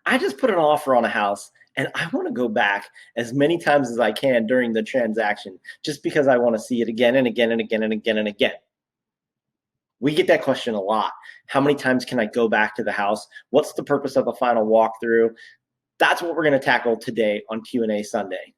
I just put an offer on a house and I want to go back as many times as I can during the transaction just because I want to see it again and again and again and again and again. We get that question a lot. How many times can I go back to the house? What's the purpose of a final walkthrough? That's what we're going to tackle today on Q&A Sunday.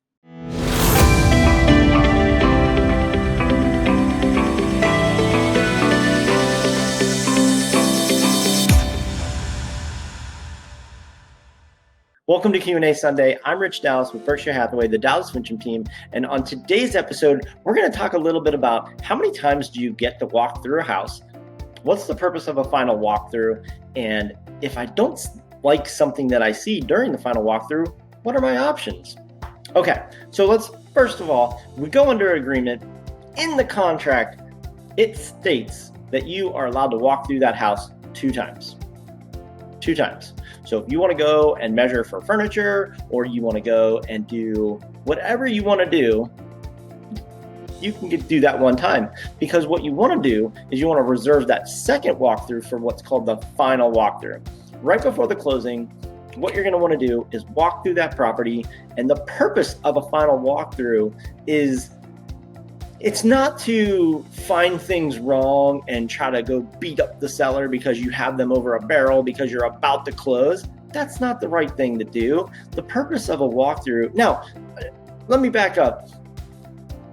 Welcome to Q&A Sunday. I'm Rich Dallas with Berkshire Hathaway, the Dallas-Fincham team. And on today's episode, we're going to talk a little bit about how many times do you get to walk through a house? What's the purpose of a final walkthrough? And if I don't like something that I see during the final walkthrough, what are my options? Okay, so let's, first of all, we go under agreement. In the contract, it states that you are allowed to walk through that house 2 times. 2 times. So if you want to go and measure for furniture, or you want to go and do whatever you want to do, you can do that 1 time. Because what you want to do is you want to reserve that second walkthrough for what's called the final walkthrough. Right before the closing, what you're going to want to do is walk through that property. And the purpose of a final walkthrough is it's not to find things wrong and try to go beat up the seller because you have them over a barrel because you're about to close. That's not the right thing to do. The purpose of a walkthrough. Now, let me back up.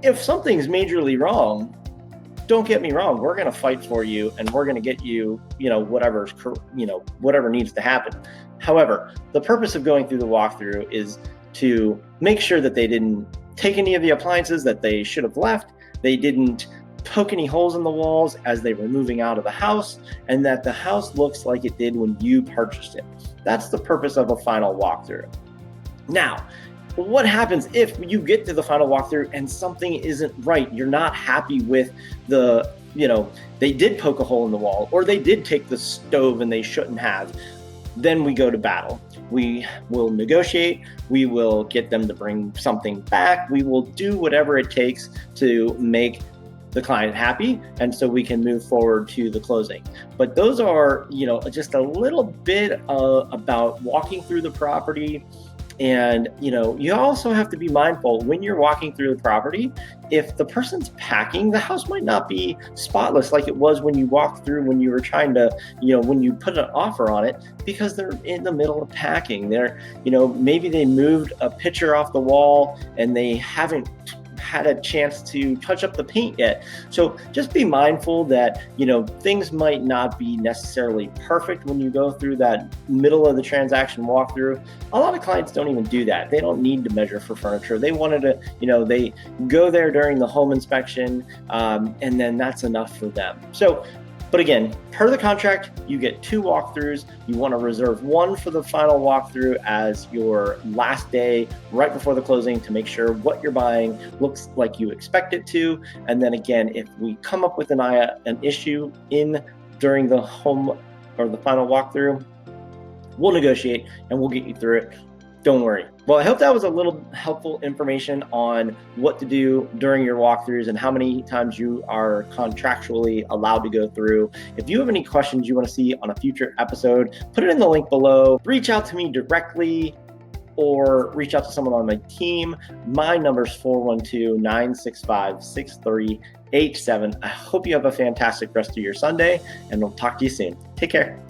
If something's majorly wrong, don't get me wrong, we're going to fight for you and we're going to get you, whatever needs to happen. However, the purpose of going through the walkthrough is to make sure that they didn't take any of the appliances that they should have left. They didn't poke any holes in the walls as they were moving out of the house, and that the house looks like it did when you purchased it. That's the purpose of a final walkthrough. Now, what happens if you get to the final walkthrough and something isn't right? You're not happy with they did poke a hole in the wall, or they did take the stove and they shouldn't have. Then we go to battle. We will negotiate. We will get them to bring something back. We will do whatever it takes to make the client happy, and so we can move forward to the closing. But those are, just a little bit about walking through the property. And, you also have to be mindful when you're walking through the property, if the person's packing, the house might not be spotless like it was when you walked through, when you were trying to, when you put an offer on it, because they're in the middle of packing. They're, maybe they moved a picture off the wall and they haven't had a chance to touch up the paint yet. So just be mindful that, things might not be necessarily perfect when you go through that middle of the transaction walkthrough. A lot of clients don't even do that. They don't need to measure for furniture. They wanted to, they go there during the home inspection, and then that's enough for them. But again, per the contract, you get 2 walkthroughs. You want to reserve 1 for the final walkthrough as your last day right before the closing to make sure what you're buying looks like you expect it to. And then again, if we come up with an issue during the home or the final walkthrough, we'll negotiate and we'll get you through it. Don't worry. Well, I hope that was a little helpful information on what to do during your walkthroughs and how many times you are contractually allowed to go through. If you have any questions you want to see on a future episode, put it in the link below. Reach out to me directly or reach out to someone on my team. My number is 412-965-6387. I hope you have a fantastic rest of your Sunday, and we'll talk to you soon. Take care.